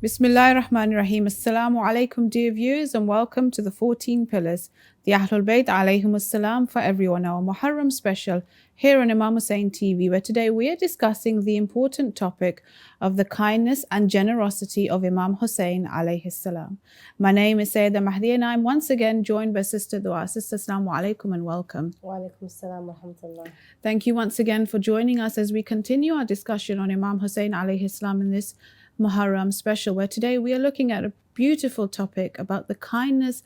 Bismillahir Rahmanir Rahim. Assalamu alaikum, dear viewers, and welcome to the 14 Pillars, the Ahlul Bayt alayhim assalam for everyone, our Muharram special here on Imam Hussein TV, where today we are discussing the important topic of the kindness and generosity of Imam Hussein alayhi salam. My name is Sayyidah Mahdi and I'm once again joined by Sister Dua. Sister, assalamu alaikum and welcome. Wa alaikum assalam wa rahmatullah. Thank you once again for joining us as we continue our discussion on Imam Hussein alayhi salam in this Muharram special, where today we are looking at a beautiful topic about the kindness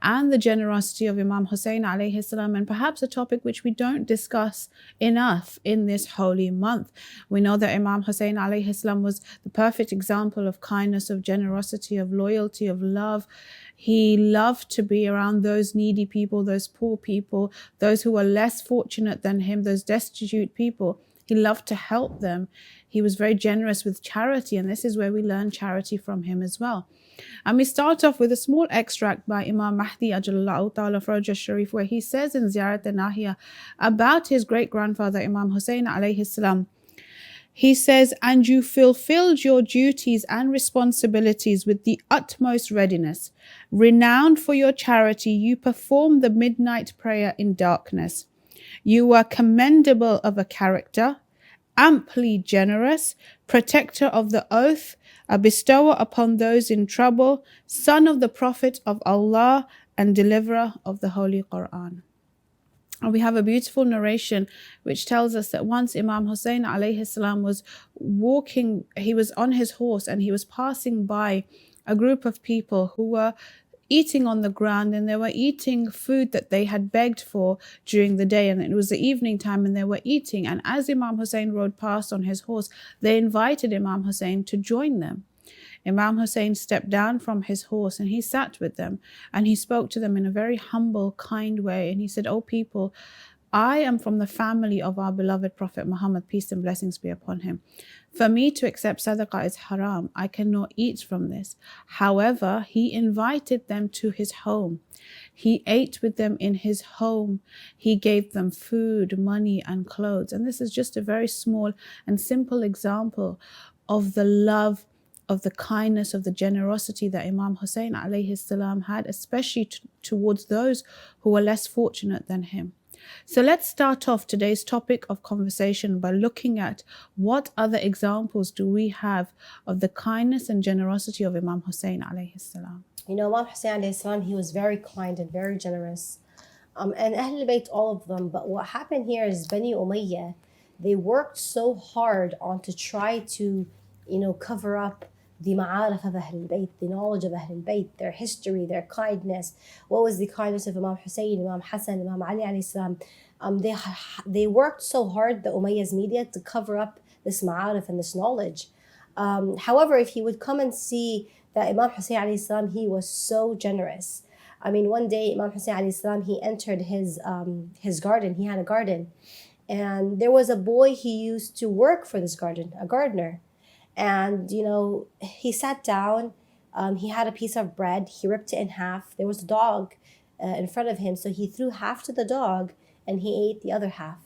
and the generosity of Imam Hussein alayhi salam, and perhaps a topic which we don't discuss enough in this holy month. We know that Imam Hussein alayhi salam was the perfect example of kindness, of generosity, of loyalty, of love. He loved to be around those needy people, those poor people, those who were less fortunate than him, those destitute people. He loved to help them. He was very generous with charity, and this is where we learn charity from him as well. And we start off with a small extract by Imam Mahdi Ajallahu Ta'ala Farajah Sharif, where he says in Ziyarat al-Nahiya about his great-grandfather Imam Hussein alayhi salam. He says, "And you fulfilled your duties and responsibilities with the utmost readiness. Renowned for your charity, you performed the midnight prayer in darkness. You were commendable of a character, amply generous, protector of the oath, a bestower upon those in trouble, son of the Prophet of Allah, and deliverer of the Holy Quran." And we have a beautiful narration which tells us that once Imam Hussein alayhi salam was walking, he was on his horse and he was passing by a group of people who were eating on the ground, and they were eating food that they had begged for during the day, and it was the evening time and they were eating. And as Imam Hussein rode past on his horse, they invited Imam Hussein to join them. Imam Hussein stepped down from his horse and he sat with them and he spoke to them in a very humble, kind way, and he said, "Oh people, I am from the family of our beloved Prophet Muhammad, peace and blessings be upon him. For me to accept sadaqah is haram. I cannot eat from this." However, he invited them to his home. He ate with them in his home. He gave them food, money, and clothes. And this is just a very small and simple example of the love, of the kindness, of the generosity that Imam Hussein alayhi salam had, especially towards those who were less fortunate than him. So let's start off today's topic of conversation by looking at what other examples do we have of the kindness and generosity of Imam Hussein alayhi salam. You know, Imam Hussein alayhi salam, he was very kind and very generous. And Ahlul Bayt, all of them. But what happened here is Bani Umayyah, they worked so hard on to try to, cover up the ma'arif of Ahlul Bayt, the knowledge of Ahlul Bayt, their history, their kindness. What was the kindness of Imam Hussein, Imam Hassan, Imam Ali alayhi salam? They worked so hard, the Umayya's media, to cover up this ma'arif and this knowledge. However, if you would come and see that Imam Hussein alayhi salam, he was so generous. I mean, one day Imam Hussein alayhi salam, he entered his garden. He had a garden, and there was a boy he used to work for this garden, a gardener. And, he sat down, he had a piece of bread, he ripped it in half. There was a dog in front of him, so he threw half to the dog and he ate the other half.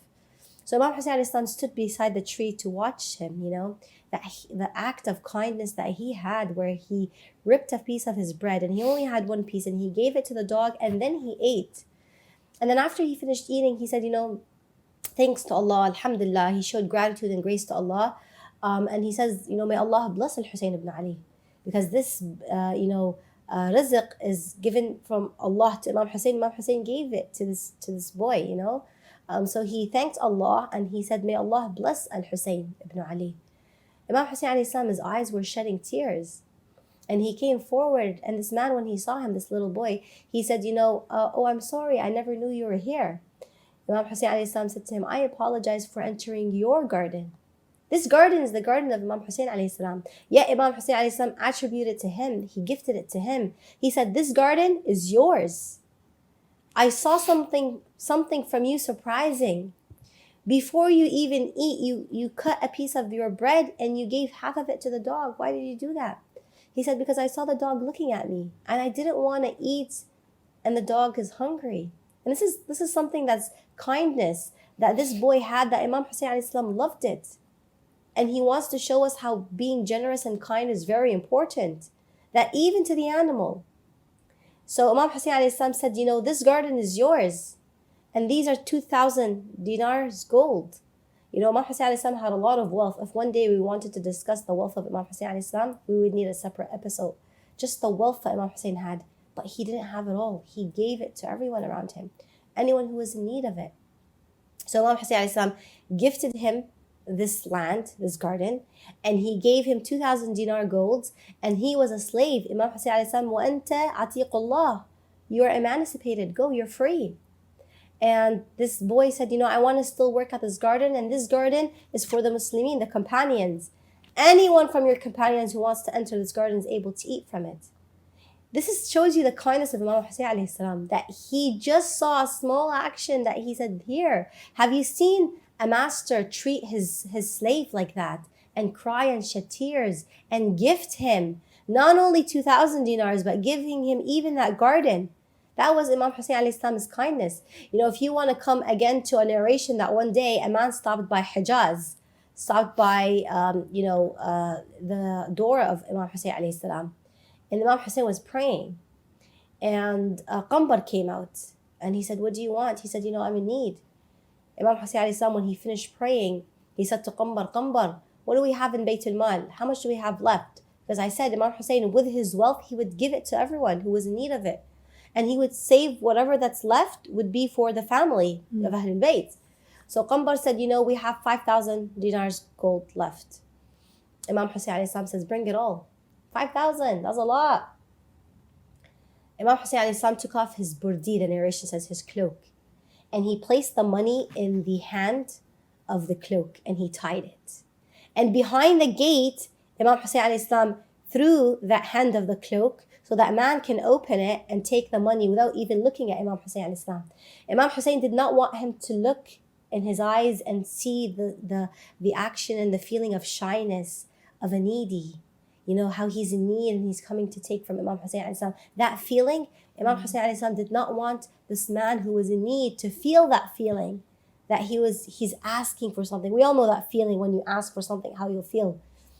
So Imam Hussein stood beside the tree to watch him, the act of kindness that he had, where he ripped a piece of his bread and he only had one piece and he gave it to the dog and then he ate. And then after he finished eating, he said, thanks to Allah, alhamdulillah, he showed gratitude and grace to Allah. And he says, may Allah bless Al-Hussein ibn Ali, because this, rizq is given from Allah to Imam Hussein. Imam Hussein gave it to this boy, So he thanked Allah and he said, may Allah bless Al-Hussein ibn Ali. Imam Hussein alayhi salam, his eyes were shedding tears. And he came forward, and this man, when he saw him, this little boy, he said, oh, I'm sorry, I never knew you were here. Imam Hussein alayhi salam said to him, I apologize for entering your garden. This garden is the garden of Imam Hussein alayhi salam. Yet Imam Hussein alayhi salam attributed it to him. He gifted it to him. He said, this garden is yours. I saw something from you surprising. Before you even eat, you cut a piece of your bread and you gave half of it to the dog. Why did you do that? He said, because I saw the dog looking at me and I didn't want to eat and the dog is hungry. And this is something that's kindness that this boy had, that Imam Hussein alayhi salam loved it. And he wants to show us how being generous and kind is very important, that even to the animal. So Imam Hussein alayhi salam said, this garden is yours. And these are 2,000 dinars gold. Imam Hussein alayhi salam had a lot of wealth. If one day we wanted to discuss the wealth of Imam Hussein alayhi salam, we would need a separate episode. Just the wealth that Imam Hussein had. But he didn't have it all. He gave it to everyone around him. Anyone who was in need of it. So Imam Hussein alayhi salam gifted him this land, this garden, and he gave him 2,000 dinar golds, and he was a slave. Imam Hussein alayhi salam, وَأَنْتَ عَتِيقُ اللَّهِ, you are emancipated, go, you're free. And this boy said, I want to still work at this garden, and this garden is for the Muslimin, the companions. Anyone from your companions who wants to enter this garden is able to eat from it. This shows you the kindness of Imam Hussein alayhi salam, that he just saw a small action that he said, here, have you seen a master treat his slave like that and cry and shed tears and gift him not only 2,000 dinars, but giving him even that garden? That was Imam Hussein alayhi salam's kindness. If you want to come again to a narration that one day a man stopped by Hijaz, stopped by, the door of Imam Hussein alayhi salam, and Imam Hussein was praying, and Qambar came out, and he said, what do you want? He said, I'm in need. Imam Hussein alayhi salam, when he finished praying, he said to Qambar, what do we have in Bayt al-Mal? How much do we have left? Because I said Imam Hussein, with his wealth, he would give it to everyone who was in need of it. And he would save whatever that's left would be for the family of Ahlul Bayt. So Qambar said, we have 5,000 dinars gold left. Imam Hussein alayhi salam says, bring it all. 5,000, that's a lot. Imam Hussein alayhi salam took off his burdi, the narration says his cloak, and he placed the money in the hand of the cloak and he tied it. And behind the gate, Imam Hussein alayhi salam threw that hand of the cloak so that man can open it and take the money without even looking at Imam Hussein alayhi salam. Imam Hussein did not want him to look in his eyes and see the action and the feeling of shyness of a needy. How he's in need and he's coming to take from Imam Hussein alayhi salam. That feeling, Imam Hussein alayhi salam did not want this man who was in need to feel that feeling, that he's asking for something. We all know that feeling when you ask for something, how you'll feel.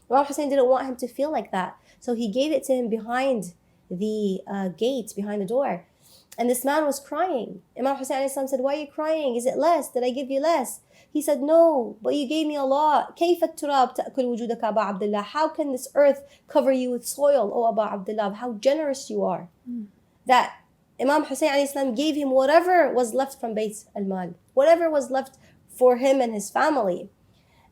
Imam Hussein didn't want him to feel like that. So he gave it to him behind the gate, behind the door. And this man was crying. Imam Hussein alayhi salam said, why are you crying? Is it less? Did I give you less? He said, no, but you gave me a lot. كيف التراب تأكل وجودك أبا عبد الله? How can this earth cover you with soil, O Aba Abdullah? How generous you are. That Imam Hussein alayhi salam gave him whatever was left from Bayt al-Mal, whatever was left for him and his family.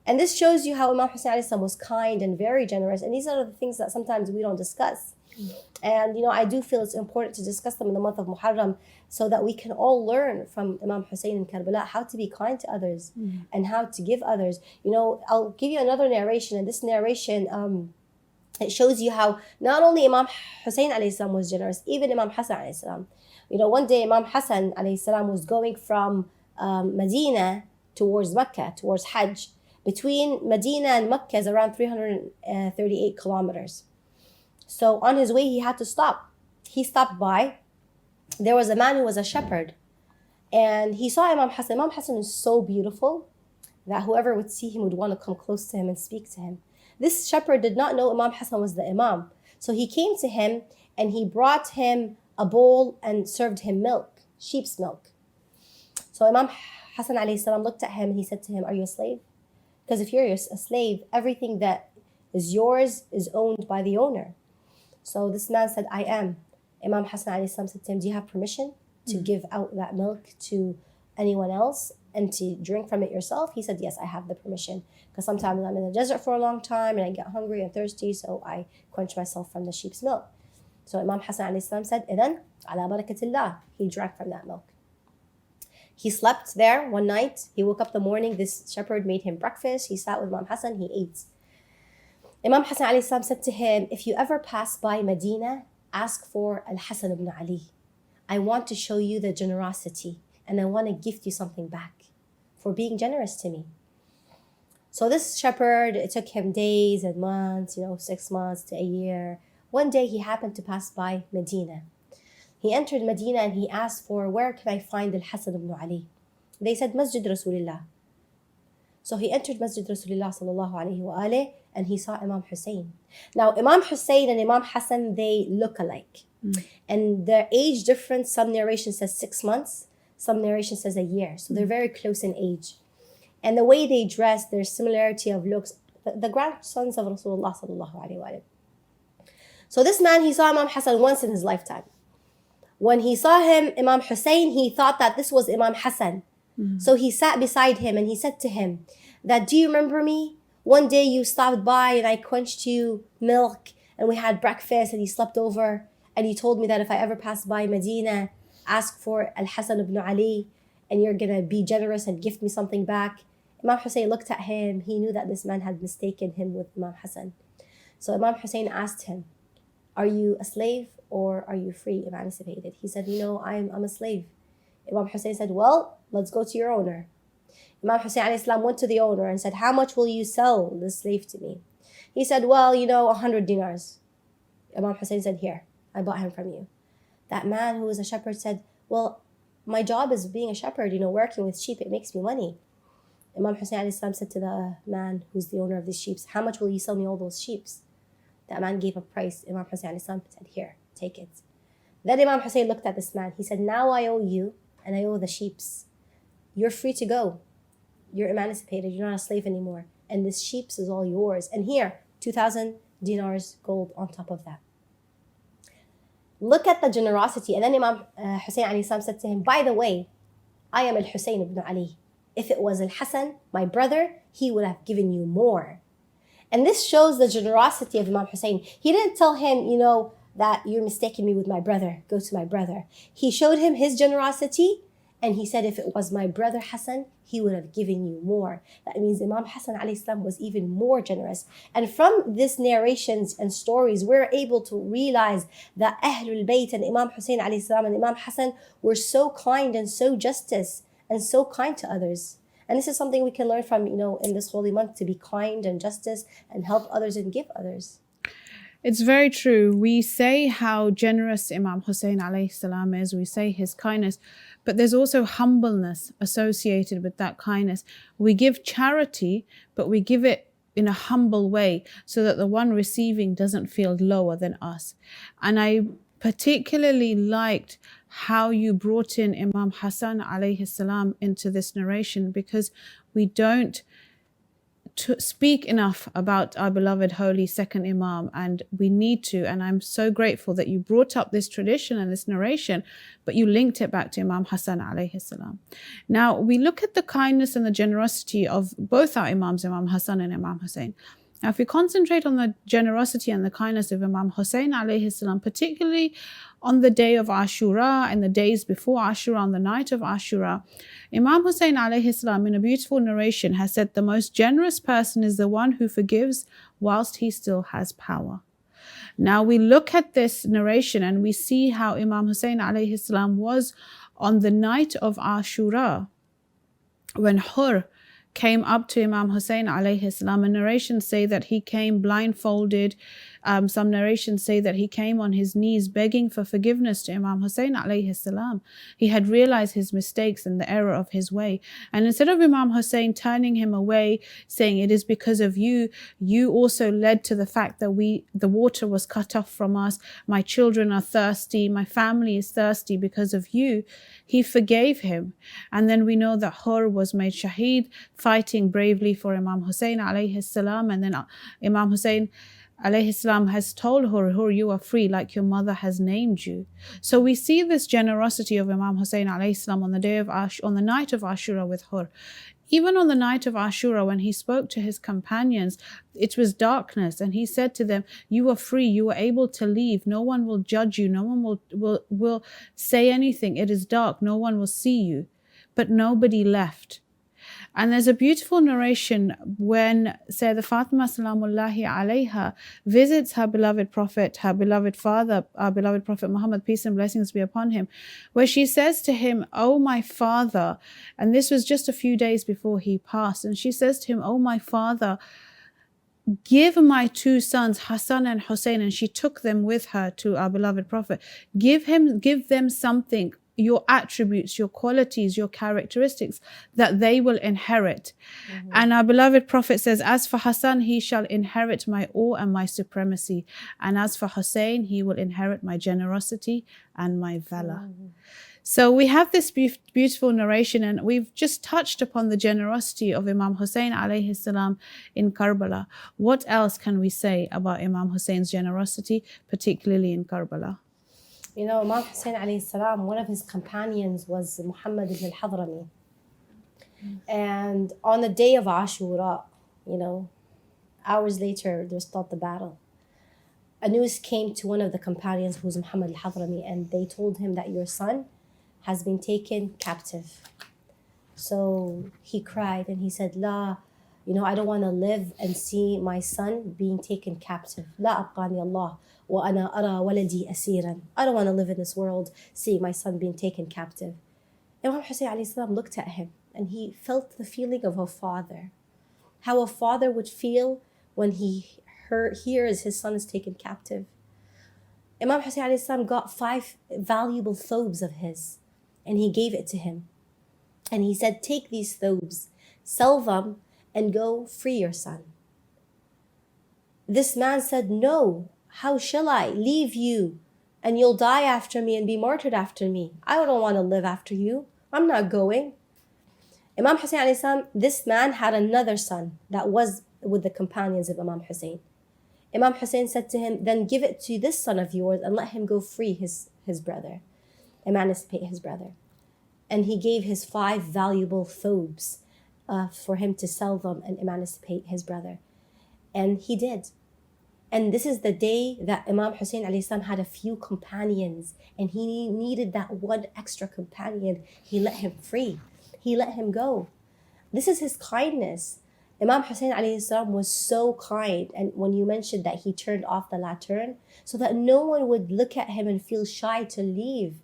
And this shows you how Imam Hussein alayhi salam was kind and very generous. And these are the things that sometimes we don't discuss. And I do feel it's important to discuss them in the month of Muharram so that we can all learn from Imam Hussein in Karbala how to be kind to others and how to give others. I'll give you another narration, and this narration it shows you how not only Imam Hussein alayhi salam was generous, even Imam Hassan alayhi salam. One day Imam Hassan alayhi salam was going from Medina towards Mecca, towards Hajj. Between Medina and Mecca is around 338 kilometers. So on his way, he had to stop. He stopped by. There was a man who was a shepherd. And he saw Imam Hassan. Imam Hassan is so beautiful that whoever would see him would want to come close to him and speak to him. This shepherd did not know Imam Hassan was the Imam. So he came to him and he brought him a bowl and served him milk, sheep's milk. So Imam Hassan alayhi salam looked at him and he said to him, are you a slave? Because if you're a slave, everything that is yours is owned by the owner. So this man said, I am. Imam Hassan alayhi salam said to him, do you have permission to give out that milk to anyone else and to drink from it yourself? He said, yes, I have the permission. Because sometimes I'm in the desert for a long time and I get hungry and thirsty, so I quench myself from the sheep's milk. So Imam Hassan alayhi salam said, إِذَنْ عَلَى بَرَكَةِ اللَّهِ. He drank from that milk. He slept there one night. He woke up the morning. This shepherd made him breakfast. He sat with Imam Hassan. He ate. Imam Hassan alayhi salam said to him, if you ever pass by Medina, ask for Al-Hassan ibn Ali. I want to show you the generosity and I want to gift you something back for being generous to me. So this shepherd, it took him days and months, 6 months to a year. One day he happened to pass by Medina. He entered Medina and he asked for, where can I find Al-Hassan ibn Ali? They said, Masjid Rasulullah. So he entered Masjid Rasulullah sallallahu alayhi wa alihi, and he saw Imam Hussein. Now, Imam Hussein and Imam Hassan, they look alike. And their age difference, some narration says 6 months, some narration says a year. So they're very close in age. And the way they dress, their similarity of looks, the grandsons of Rasulullah sallallahu alayhi wa alihi. So this man, he saw Imam Hassan once in his lifetime. When he saw him, Imam Hussein, he thought that this was Imam Hassan. So he sat beside him and he said to him that, do you remember me? One day you stopped by and I quenched you milk and we had breakfast and you slept over. And you told me that if I ever pass by Medina, ask for Al-Hasan ibn Ali and you're going to be generous and gift me something back. Imam Hussein looked at him. He knew that this man had mistaken him with Imam Hassan. So Imam Hussein asked him, are you a slave or are you free, emancipated? He said, no, I'm a slave. Imam Hussein said, well, let's go to your owner. Imam Hussein alayhi salam went to the owner and said, how much will you sell this slave to me? He said, well, 100 dinars. Imam Hussein said, here, I bought him from you. That man who was a shepherd said, well, my job is being a shepherd, working with sheep, it makes me money. Imam Hussein alayhi salam said to the man who's the owner of the sheep, how much will you sell me all those sheep? That man gave a price. Imam Hussein alayhi salam said, here, take it. Then Imam Hussein looked at this man. He said, now I owe you and I owe the sheeps. You're free to go. You're emancipated. You're not a slave anymore. And this sheeps is all yours. And here, 2,000 dinars gold on top of that. Look at the generosity. And then Imam Hussein alayhi salam said to him, by the way, I am Al-Hussein ibn Ali. If it was Al-Hassan, my brother, he would have given you more. And this shows the generosity of Imam Hussein. He didn't tell him, that you're mistaking me with my brother. Go to my brother. He showed him his generosity. And he said, if it was my brother Hassan, he would have given you more. That means Imam Hassan alayhi salam was even more generous. And from this narrations and stories, we're able to realize that Ahlul Bayt and Imam Hussein alayhi salam and Imam Hassan were so kind and so justice and so kind to others. And this is something we can learn from, in this holy month, to be kind and justice and help others and give others. It's very true. We say how generous Imam Hussein alayhi salam is. We say his kindness, but there's also humbleness associated with that kindness. We give charity, but we give it in a humble way so that the one receiving doesn't feel lower than us. And I particularly liked how you brought in Imam Hassan alayhi salam into this narration, because we don't speak enough about our beloved holy second Imam, and we need to. And I'm so grateful that you brought up this tradition and this narration, but you linked it back to Imam Hassan alayhi salam. Now we look at the kindness and the generosity of both our Imams, Imam Hassan and Imam Hussein. Now, if we concentrate on the generosity and the kindness of Imam Hussein alayhi salam, particularly on the day of Ashura and the days before Ashura, on the night of Ashura, Imam Hussein alayhi salam, in a beautiful narration, has said the most generous person is the one who forgives whilst he still has power. Now we look at this narration and we see how Imam Hussein alayhi salam was on the night of Ashura when Hur came up to Imam Hussein alayhi salam. And narrations say that he came blindfolded. Some narrations say that he came on his knees begging for forgiveness to Imam Hussein alayhi salam. He had realized his mistakes and the error of his way. And instead of Imam Hussein turning him away, saying, it is because of you, you also led to the fact that the water was cut off from us, my children are thirsty, my family is thirsty because of you, he forgave him. And then we know that Hur was made shaheed, fighting bravely for Imam Hussein alayhi salam. And then Imam Hussein alayhi salam has told Hur, you are free like your mother has named you. So we see this generosity of Imam Hussein alayhi salam on the night of Ashura with Hur. Even on the night of Ashura, when he spoke to his companions, it was darkness, and he said to them, you are free, you are able to leave, no one will judge you, no one will say anything, it is dark, no one will see you. But nobody left. And there's a beautiful narration when Sayyidah Fatima salamullahi alayha visits her beloved Prophet, her beloved father, our beloved Prophet Muhammad, peace and blessings be upon him, where she says to him, oh my father, and this was just a few days before he passed, and she says to him, oh my father, give my two sons, Hassan and Hussein, and she took them with her to our beloved Prophet, give them something your attributes, your qualities, your characteristics that they will inherit. And our beloved Prophet says, as for Hassan, he shall inherit my awe and my supremacy. And as for Hussein, he will inherit my generosity and my valor. So we have this beautiful narration, and we've just touched upon the generosity of Imam Hussein alayhi salam in Karbala. What else can we say about Imam Hussein's generosity, particularly in Karbala? You know, Imam Hussein alayhi salam, one of his companions was Muhammad ibn al-Hadrami. And on the day of Ashura, you know, hours later, there's not the battle. A news came to one of the companions, who's Muhammad al-Hadrami, and they told him that your son has been taken captive. So he cried and he said, La, you know, I don't want to live and see my son being taken captive. La abqani Allah wa ana ara waladi asiran. I don't want to live in this world seeing my son being taken captive. Imam Hussein alayhi salam looked at him and he felt the feeling of a father. How a father would feel when he hears his son is taken captive. Imam Hussein alayhi salam got 5 valuable thobes of his, and he gave it to him. And he said, take these thobes, sell them, and go free your son. This man said, no, how shall I leave you? And you'll die after me and be martyred after me. I don't want to live after you. I'm not going. Imam Hussein alayhi salam, this man had another son that was with the companions of Imam Hussein. Imam Hussein said to him, then give it to this son of yours and let him go free his brother, emancipate his brother. And he gave his 5 valuable thobes for him to sell them and emancipate his brother. And he did. And this is the day that Imam Hussein alayhi salam had a few companions, and he needed that one extra companion. He let him free. He let him go. This is his kindness. Imam Hussein alayhi salam was so kind. And when you mentioned that he turned off the lantern so that no one would look at him and feel shy to leave.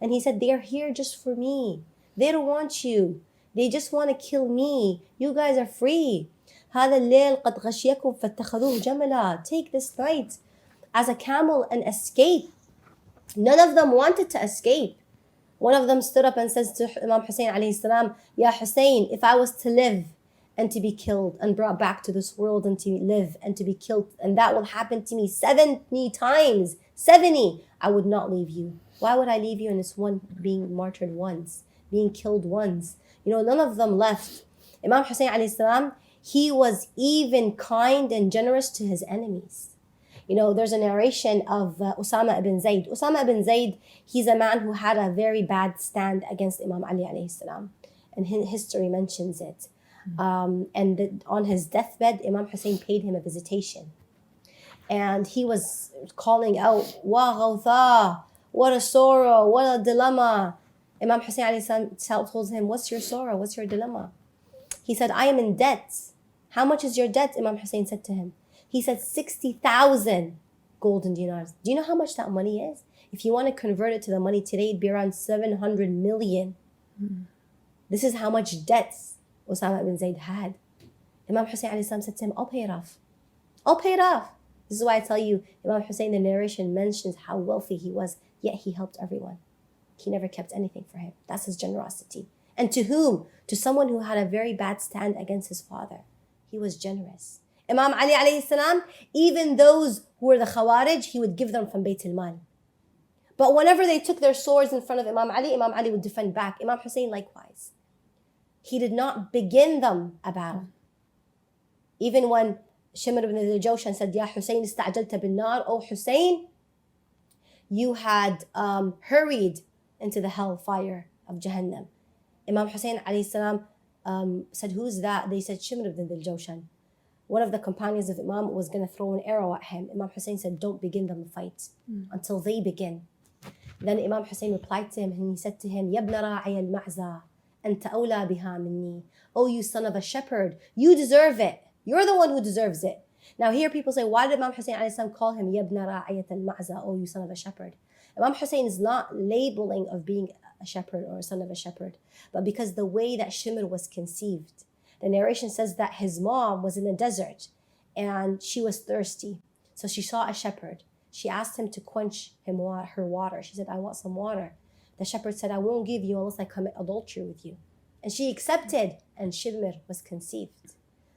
And he said, they are here just for me. They don't want you. They just want to kill me. You guys are free. هذا الليل قد غشيكم فاتخذوه جملا. Take this night as a camel and escape. None of them wanted to escape. One of them stood up and says to Imam Hussein alayhi salam, Ya Hussein, if I was to live and to be killed and brought back to this world and to live and to be killed, and that will happen to me 70 times, 70, I would not leave you. Why would I leave you in this one being martyred once, being killed once? You know, none of them left. Imam Hussein alayhi salam, he was even kind and generous to his enemies. You know, there's a narration of Usama ibn Zayd. Usama ibn Zayd, he's a man who had a very bad stand against Imam Ali alayhi salam. And history mentions it. On his deathbed, Imam Hussein paid him a visitation. And he was calling out, Wa ghawtha, what a sorrow, what a dilemma. Imam Hussein alayhi salam told him, what's your sorrow, what's your dilemma? He said, I am in debt. How much is your debt? Imam Hussein said to him. He said, 60,000 golden dinars. Do you know how much that money is? If you want to convert it to the money today, it'd be around 700 million. This is how much debts Usama ibn Zayd had. Imam Hussein alayhi salam said to him, I'll pay it off. I'll pay it off. This is why I tell you, Imam Hussein, the narration mentions how wealthy he was, yet he helped everyone. He never kept anything for him. That's his generosity. And to whom? To someone who had a very bad stand against his father. He was generous. Imam Ali alayhi salam, even those who were the Khawarij, he would give them from Bayt al-Mal. But whenever they took their swords in front of Imam Ali would defend back. Imam Hussein likewise. He did not begin them a battle. Even when Shimr ibn al-Jawshan said, Ya Hussein, ista'jalta bin nar, O Hussein, you had hurried into the hellfire of Jahannam. Imam Hussein alayhi salam said, who's that? They said, Shimr ibn al-Jawshan. One of the companions of Imam was going to throw an arrow at him. Imam Hussein said, don't begin them the fight until they begin. Then Imam Hussein replied to him and he said to him, Yabna ra'i al-ma'za, anta awla biha minni. Oh, you son of a shepherd, you deserve it. You're the one who deserves it. Now here people say, why did Imam Hussein alayhi salam call him Yabna ra'iyat al-ma'za, oh, you son of a shepherd? Imam Hussein is not labeling of being a shepherd or a son of a shepherd, but because the way that Shimr was conceived. The narration says that his mom was in the desert and she was thirsty. So she saw a shepherd. She asked him to quench her water. She said, I want some water. The shepherd said, I won't give you unless I commit adultery with you. And she accepted, and Shimr was conceived.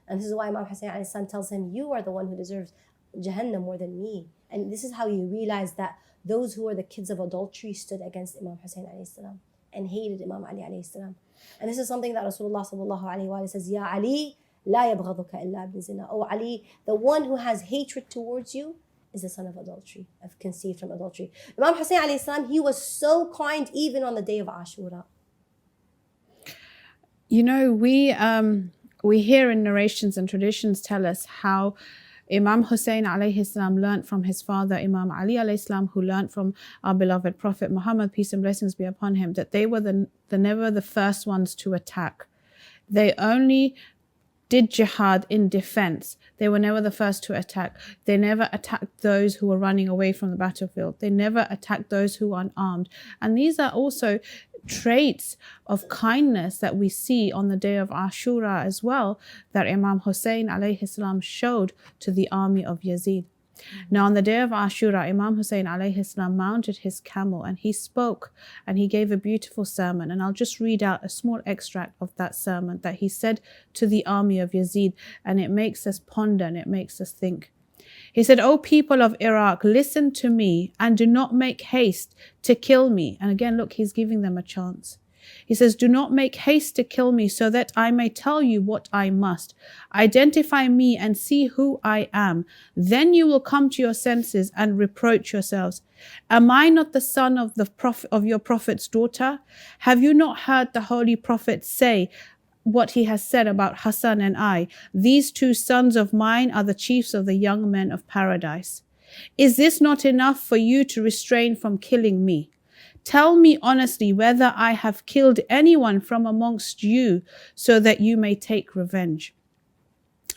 And this is why Imam Hussein alayhi salam tells him, you are the one who deserves Jahannam more than me. And this is how you realize that those who are the kids of adultery stood against Imam Hussein alayhi salam and hated Imam Ali alayhi salam. And this is something that Rasulullah sallallahu alayhi wa says, Ya Ali, la yabghaduka illa ibn zina. Oh Ali, the one who has hatred towards you is the son of adultery, of conceived from adultery. Imam Hussein alayhi salam, he was so kind even on the day of Ashura. You know, we hear in narrations and traditions tell us how Imam Hussein alayhi salam learnt from his father Imam Ali alayhi salam, who learnt from our beloved Prophet Muhammad, peace and blessings be upon him, that they were never the first ones to attack. They only did jihad in defense. They were never the first to attack. They never attacked those who were running away from the battlefield. They never attacked those who were unarmed. And these are also traits of kindness that we see on the day of Ashura as well, that Imam Hussein alayhi salam showed to the army of Yazid. Now on the day of Ashura, Imam Hussein alayhi salam mounted his camel and he spoke and he gave a beautiful sermon. And I'll just read out a small extract of that sermon that he said to the army of Yazid, and it makes us ponder and it makes us think. He said, O people of Iraq, listen to me and do not make haste to kill me. And again, look, he's giving them a chance. He says, do not make haste to kill me so that I may tell you what I must. Identify me and see who I am. Then you will come to your senses and reproach yourselves. Am I not the son of your prophet's daughter? Have you not heard the holy prophet say what he has said about Hassan and I? These two sons of mine are the chiefs of the young men of paradise. Is this not enough for you to restrain from killing me? Tell me honestly whether I have killed anyone from amongst you so that you may take revenge.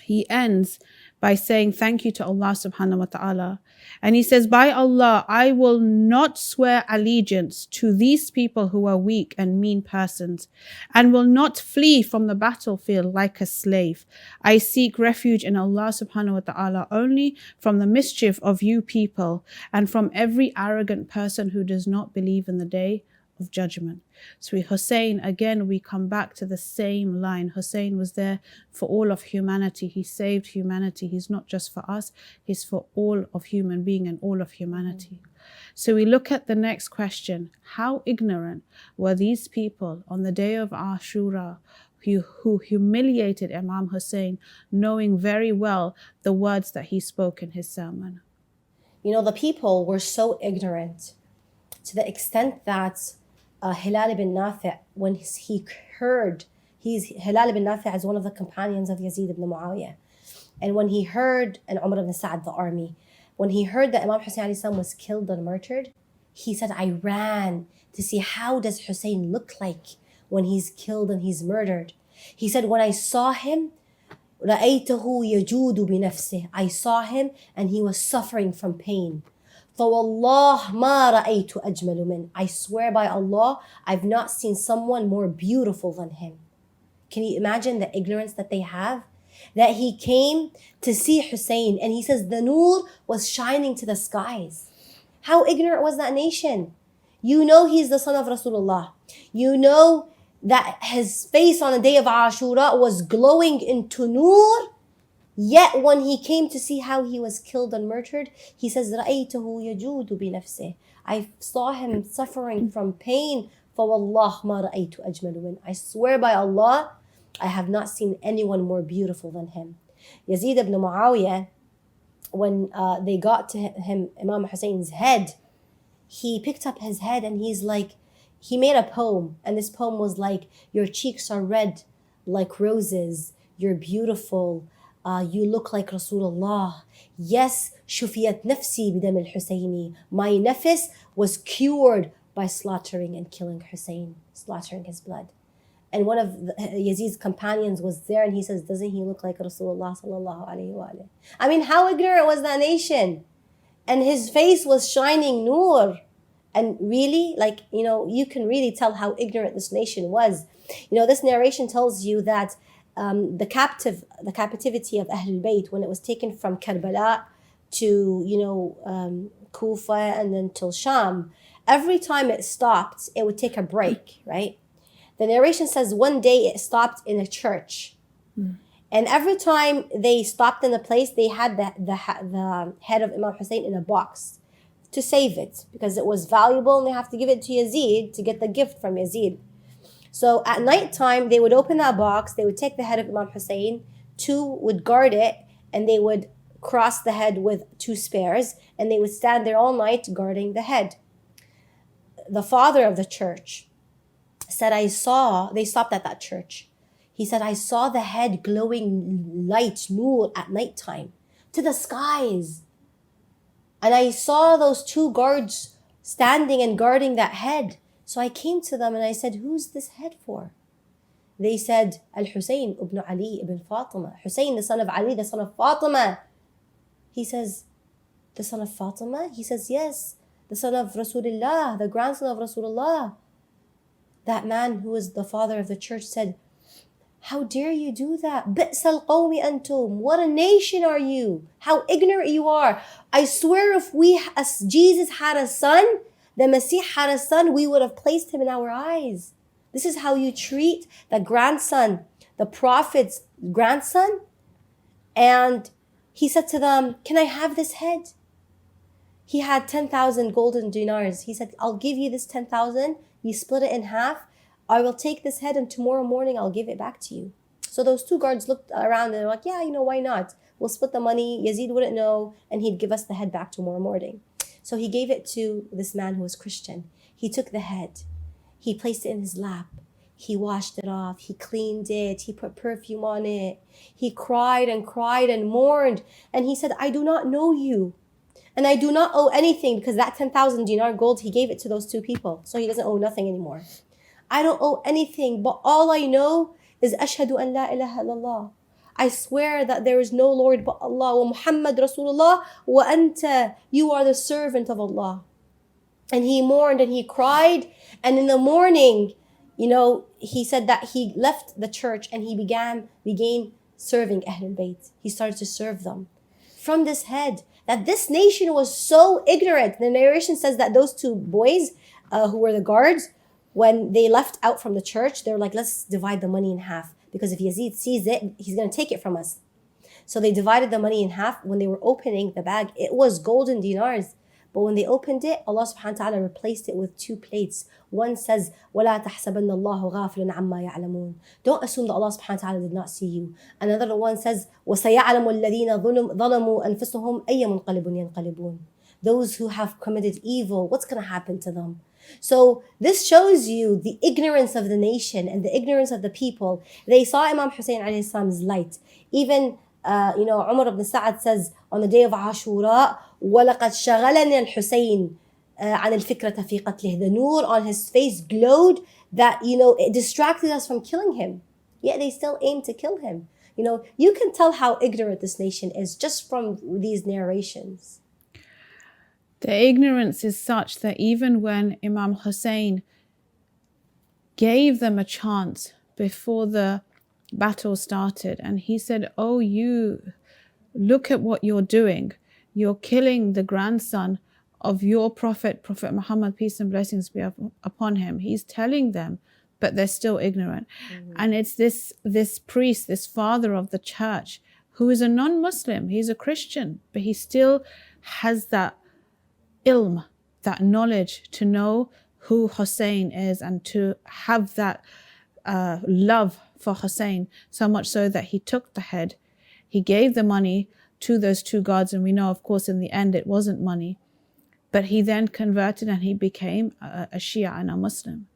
He ends by saying thank you to Allah subhanahu wa ta'ala. And he says, by Allah, I will not swear allegiance to these people who are weak and mean persons, and will not flee from the battlefield like a slave. I seek refuge in Allah subhanahu wa ta'ala only from the mischief of you people and from every arrogant person who does not believe in the day of judgment. So Hussein, again, we come back to the same line. Hussein was there for all of humanity. He saved humanity. He's not just for us, he's for all of human being and all of humanity. So we look at the next question. How ignorant were these people on the day of Ashura who humiliated Imam Hussein, knowing very well the words that he spoke in his sermon? You know, the people were so ignorant to the extent that Hilal ibn Nafi', when he heard, Hilal ibn Nafi' is one of the companions of Yazid ibn Muawiyah. And when he heard, and Umar ibn Sa'd, the army, when he heard that Imam Hussein alayhi salam was killed and murdered, he said, I ran to see how does Hussein look like when he's killed and he's murdered. He said, when I saw him, رَأَيْتَهُ يَجُودُ بِنَفْسِهِ, I saw him and he was suffering from pain. فَوَاللَّهِ مَا رَأَيْتُ أَجْمَلُ مِنْ, I swear by Allah, I've not seen someone more beautiful than him. Can you imagine the ignorance that they have? That he came to see Hussein and he says the nur was shining to the skies. How ignorant was that nation? You know he's the son of Rasulullah. You know that his face on the day of Ashura was glowing into nur. Yet when he came to see how he was killed and murdered, he says, رَأَيْتَهُ يَجُودُ بِنَفْسِهِ, I saw him suffering from pain. فَوَاللَّهِ مَا رَأَيْتُ أَجْمَلُ مِنْ, I swear by Allah, I have not seen anyone more beautiful than him. Yazid ibn Muawiyah, when they got to him, Imam Hussein's head, he picked up his head and he's like, he made a poem. And this poem was like, your cheeks are red like roses. You're beautiful. You look like Rasulullah. Yes, shufiyat nafsi bidam al-Husayni. My nafs was cured by slaughtering and killing Hussein, slaughtering his blood. And one of Yazid's companions was there and he says, doesn't he look like Rasulullah sallallahu alayhi wa alayhi? I mean, how ignorant was that nation? And his face was shining nur. And really, like, you know, you can really tell how ignorant this nation was. You know, this narration tells you that the captivity of Ahlul Bayt, when it was taken from Karbala to, Kufa and then till Sham, every time it stopped, it would take a break, right? The narration says one day it stopped in a church. And every time they stopped in a place, they had the head of Imam Hussein in a box to save it because it was valuable and they have to give it to Yazid to get the gift from Yazid. So at night time, they would open that box, they would take the head of Imam Hussein, two would guard it, and they would cross the head with two spares, and they would stand there all night guarding the head. The father of the church said, they stopped at that church. He said, I saw the head glowing light, nur, at nighttime to the skies. And I saw those two guards standing and guarding that head. So I came to them and I said, who's this head for? They said, Al-Hussein ibn Ali ibn Fatima. Hussein, the son of Ali, the son of Fatima. He says, the son of Fatima? He says, yes, the son of Rasulullah, the grandson of Rasulullah. That man who was the father of the church said, how dare you do that? Bi'sal qawmi antum. What a nation are you? How ignorant you are. I swear if Jesus had a son, the Masih had a son, we would have placed him in our eyes. This is how you treat the grandson, the prophet's grandson. And he said to them, can I have this head? He had 10,000 golden dinars. He said, I'll give you this 10,000. You split it in half. I will take this head and tomorrow morning I'll give it back to you. So those two guards looked around and they're like, yeah, why not? We'll split the money. Yazid wouldn't know and he'd give us the head back tomorrow morning. So he gave it to this man who was Christian. He took the head. He placed it in his lap. He washed it off. He cleaned it. He put perfume on it. He cried and mourned. And he said, I do not know you. And I do not owe anything because that 10,000 dinar gold, he gave it to those two people. So he doesn't owe nothing anymore. I don't owe anything, but all I know is Ashhadu an la ilaha illallah. I swear that there is no Lord but Allah, wa Muhammad Rasulullah, wa anta, you are the servant of Allah. And he mourned and he cried. And in the morning, he said that he left the church and he began serving Ahlul Bayt. He started to serve them. From this head, that this nation was so ignorant. The narration says that those two boys who were the guards, when they left out from the church, they were like, let's divide the money in half. Because if Yazid sees it, he's going to take it from us. So they divided the money in half. When they were opening the bag, it was golden dinars. But when they opened it, Allah subhanahu wa ta'ala replaced it with two plates. One says, وَلَا تَحْسَبَنَّ اللَّهُ غَافِلٌ عَمَّا يَعْلَمُونَ. Don't assume that Allah subhanahu wa ta'ala did not see you. Another one says, وَسَيَعْلَمُ الَّذِينَ ظَلَمُوا أَنفُسَهُمْ أَيَّ مُنْقَلِبٌ يَنْقَلِبُونَ. Those who have committed evil, what's going to happen to them? So this shows you the ignorance of the nation and the ignorance of the people. They saw Imam Hussein alayhi salam's light. Even, Umar ibn Sa'ad says on the day of Ashura, وَلَقَدْ شَغَلَنِي الْحُسَيْنِ عَنِ الْفِكْرَةِ فِي قَتْلِهِ. The nur on his face glowed that, it distracted us from killing him. Yet they still aim to kill him. You can tell how ignorant this nation is just from these narrations. The ignorance is such that even when Imam Hussein gave them a chance before the battle started, and he said, oh, you, look at what you're doing. You're killing the grandson of your Prophet Muhammad, peace and blessings be upon him. He's telling them, but they're still ignorant. Mm-hmm. And it's this priest, this father of the church, who is a non-Muslim. He's a Christian, but he still has that ilm, that knowledge to know who Hussein is and to have that love for Hussein, so much so that he took the head, he gave the money to those two guards, and we know, of course, in the end it wasn't money, but he then converted and he became a Shia and a Muslim.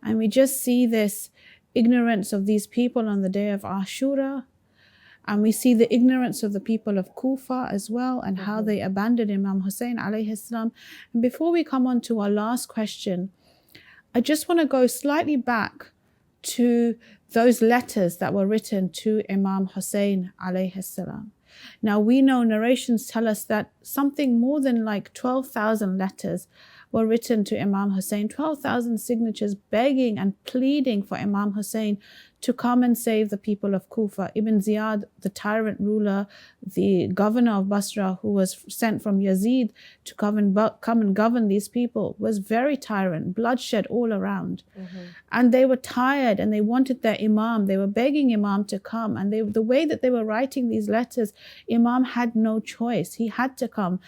And we just see this ignorance of these people on the day of Ashura. And we see the ignorance of the people of Kufa as well, and how they abandoned Imam Hussein alayhi salam. And before we come on to our last question, I just want to go slightly back to those letters that were written to Imam Hussein alayhi salam. Now we know narrations tell us that something more than like 12,000 letters were written to Imam Hussein, 12,000 signatures begging and pleading for Imam Hussein to come and save the people of Kufa. Ibn Ziyad, the tyrant ruler, the governor of Basra, who was sent from Yazid to come and govern these people, was very tyrant, bloodshed all around. And they were tired and they wanted their Imam. They were begging Imam to come. And the way that they were writing these letters, Imam had no choice. He had to come.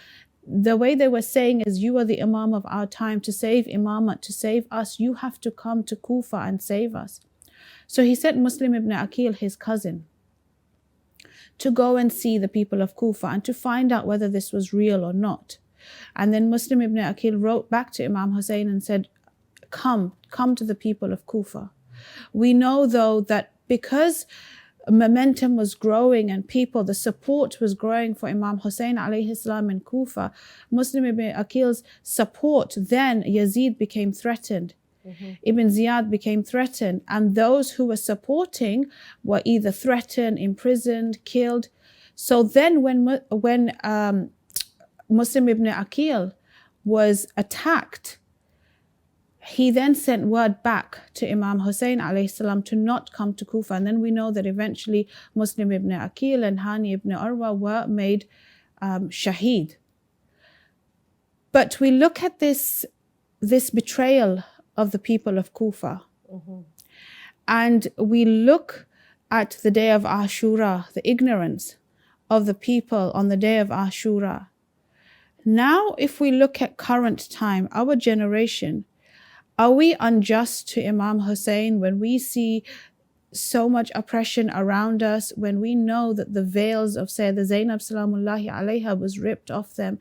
The way they were saying is, you are the Imam of our time. To save Imamah, to save us, you have to come to Kufa and save us. So he sent Muslim ibn Aqil, his cousin, to go and see the people of Kufa and to find out whether this was real or not. And then Muslim ibn Aqil wrote back to Imam Hussein and said, come to the people of Kufa. We know though that because momentum was growing and the support was growing for Imam Hussein alayhi salam in Kufa, Muslim ibn Aqil's support, then Yazid became threatened. Ibn Ziyad became threatened, and those who were supporting were either threatened, imprisoned, killed. So then when Muslim ibn Aqil was attacked, he then sent word back to Imam Hussein alayhi salam to not come to Kufa. And then we know that eventually Muslim ibn Aqil and Hani ibn Urwa were made shaheed. But we look at this betrayal of the people of Kufa. And we look at the day of Ashura, the ignorance of the people on the day of Ashura. Now, if we look at current time, our generation, are we unjust to Imam Hussein when we see so much oppression around us, when we know that the veils of Sayyidah Zainab salamullahi alayha was ripped off them,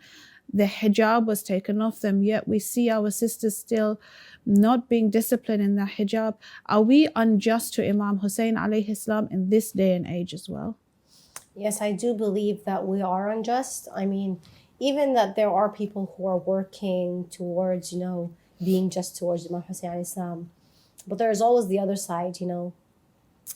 the hijab was taken off them, yet we see our sisters still not being disciplined in their hijab? Are we unjust to Imam Hussein alayhi salam in this day and age as well? Yes, I do believe that we are unjust. I mean, even that there are people who are working towards, being just towards Imam Hussein alayhi salam. But there's always the other side,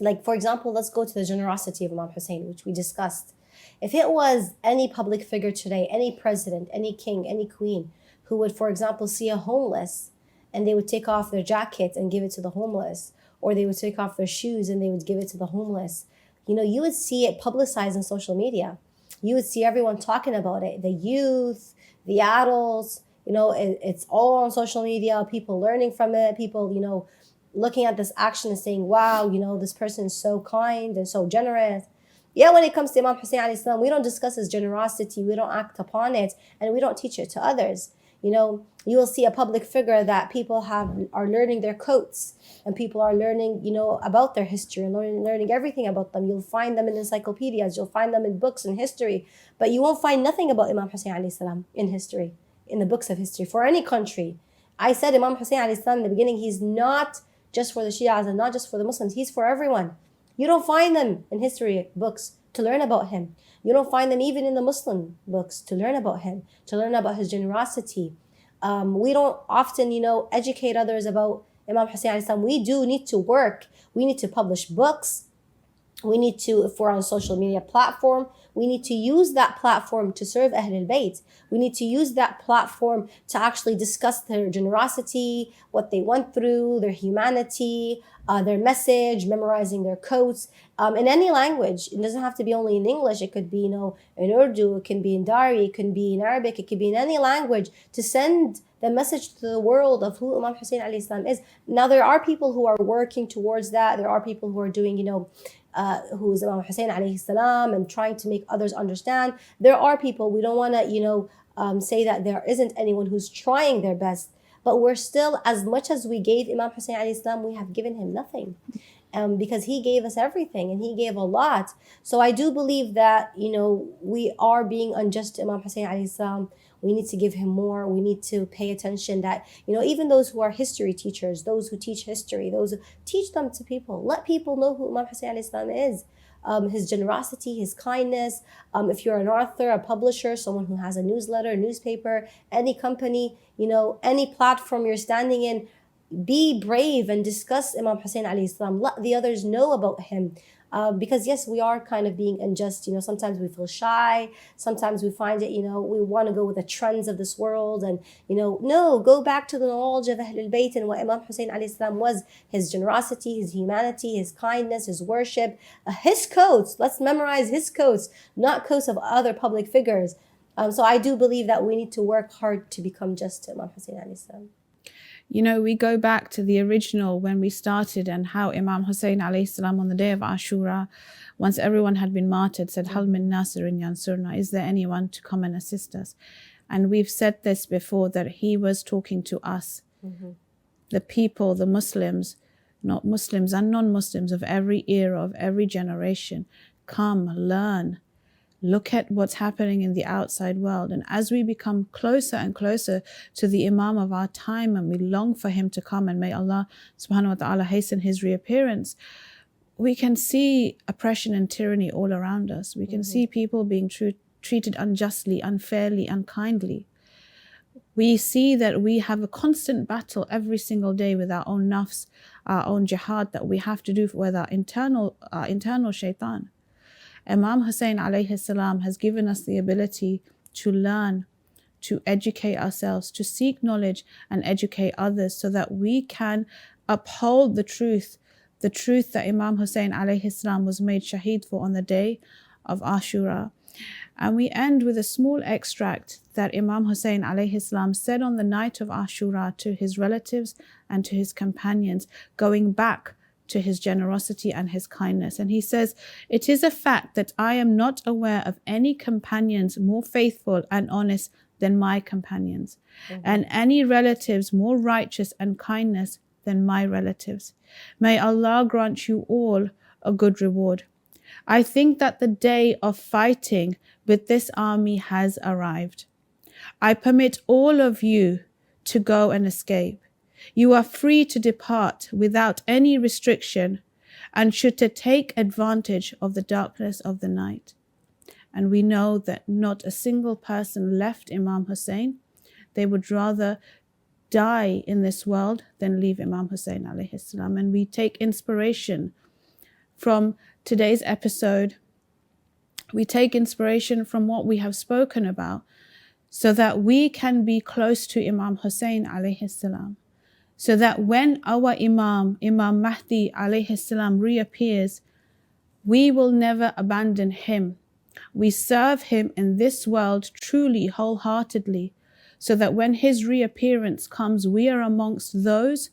Like, for example, let's go to the generosity of Imam Hussein, which we discussed. If it was any public figure today, any president, any king, any queen, who would, for example, see a homeless and they would take off their jacket and give it to the homeless, or they would take off their shoes and they would give it to the homeless, you would see it publicized on social media. You would see everyone talking about it, the youth, the adults, it's all on social media, people learning from it, people, looking at this action and saying, wow, this person is so kind and so generous. Yeah, when it comes to Imam Hussein alayhi salam, we don't discuss his generosity, we don't act upon it, and we don't teach it to others. You will see a public figure that people are learning their quotes, and people are learning, about their history and learning everything about them. You'll find them in encyclopedias, you'll find them in books and history, but you won't find nothing about Imam Hussein alayhi salam in history, in the books of history, for any country. I said Imam Hussein alayhi salam in the beginning, he's not just for the Shias and not just for the Muslims, he's for everyone. You don't find them in history books to learn about him. You don't find them even in the Muslim books to learn about him, to learn about his generosity. We don't often, educate others about Imam Hussein alayhi salam. We do need to work. We need to publish books. We need to, if we're on a social media platform, we need to use that platform to serve Ahlul Bayt. We need to use that platform to actually discuss their generosity, what they went through, their humanity, their message, memorizing their quotes, in any language. It doesn't have to be only in English. It could be, in Urdu, it can be in Dari, it can be in Arabic, it could be in any language, to send the message to the world of who Imam Hussein alayhi salam is. Now, there are people who are working towards that. There are people who are doing, who is Imam Hussein alayhi salam and trying to make others understand. There are people, we don't want to, say that there isn't anyone who's trying their best, but we're still, as much as we gave Imam Hussein alayhi salam, we have given him nothing. Because he gave us everything and he gave a lot. So I do believe that, we are being unjust to Imam Hussein alayhi salam. We need to give him more. We need to pay attention that, even those who are history teachers, those who teach history, those who teach them to people. Let people know who Imam Hussein alayhi salam is. His generosity, his kindness. If you're an author, a publisher, someone who has a newsletter, newspaper, any company, any platform you're standing in, be brave and discuss Imam Hussein alayhi salam. Let the others know about him. Because yes, we are kind of being unjust. Sometimes we feel shy. Sometimes we find it, we want to go with the trends of this world. And, no, go back to the knowledge of Ahlul Bayt and what Imam Hussein alayhi salam was, his generosity, his humanity, his kindness, his worship, his quotes. Let's memorize his quotes, not quotes of other public figures. So I do believe that we need to work hard to become just to Imam Hussein alayhi salam. We go back to the original when we started and how Imam Hussein alayhi salam on the day of Ashura, once everyone had been martyred, said, Hal min nasirin yansurna, is there anyone to come and assist us? And we've said this before, that he was talking to us, the people, the Muslims, not Muslims and non-Muslims of every era, of every generation. Come, learn. Look at what's happening in the outside world. And as we become closer and closer to the Imam of our time, and we long for him to come, and may Allah subhanahu wa ta'ala hasten his reappearance, we can see oppression and tyranny all around us. We can see people being treated unjustly, unfairly, unkindly. We see that we have a constant battle every single day with our own nafs, our own jihad that we have to do with our internal shaitan. Imam Hussein alayhi salam has given us the ability to learn, to educate ourselves, to seek knowledge and educate others, so that we can uphold the truth that Imam Hussein alayhi salam was made shaheed for on the day of Ashura. And we end with a small extract that Imam Hussein alayhi salam said on the night of Ashura to his relatives and to his companions, going back to his generosity and his kindness. And he says, it is a fact that I am not aware of any companions more faithful and honest than my companions, and any relatives more righteous and kindness than my relatives. May Allah grant you all a good reward. I think that the day of fighting with this army has arrived. I permit all of you to go and escape. You are free to depart without any restriction, and should to take advantage of the darkness of the night. And we know that not a single person left Imam Hussein. They would rather die in this world than leave Imam Hussein alayhi salam. And we take inspiration from today's episode. We take inspiration from what we have spoken about, so that we can be close to Imam Hussein alayhi salam. So that when our Imam Mahdi alayhi salam reappears, we will never abandon him. We serve him in this world truly, wholeheartedly, so that when his reappearance comes, we are amongst those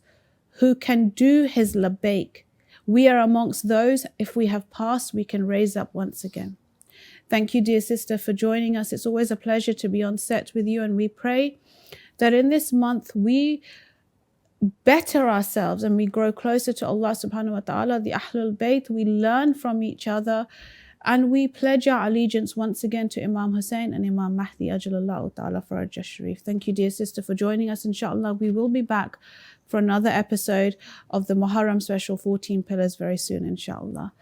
who can do his labbaik. We are amongst those, if we have passed, we can raise up once again. Thank you, dear sister, for joining us. It's always a pleasure to be on set with you, and we pray that in this month we better ourselves and we grow closer to Allah subhanahu wa ta'ala, the Ahlul Bayt. We learn from each other, and we pledge our allegiance once again to Imam Hussein and Imam Mahdi ajalallahu ta'ala for Hajj Sharif. Thank you, dear sister, for joining us. Inshallah, we will be back for another episode of the Muharram special 14 pillars very soon, inshallah.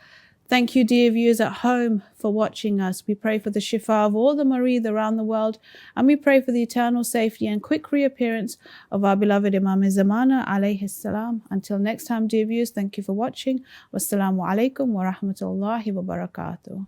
Thank you, dear viewers at home, for watching us. We pray for the shifa of all the marid around the world, and we pray for the eternal safety and quick reappearance of our beloved Imam Zamana alayhi salam. Until next time, dear viewers, thank you for watching. Wassalamu alaikum wa rahmatullahi wa barakatuh.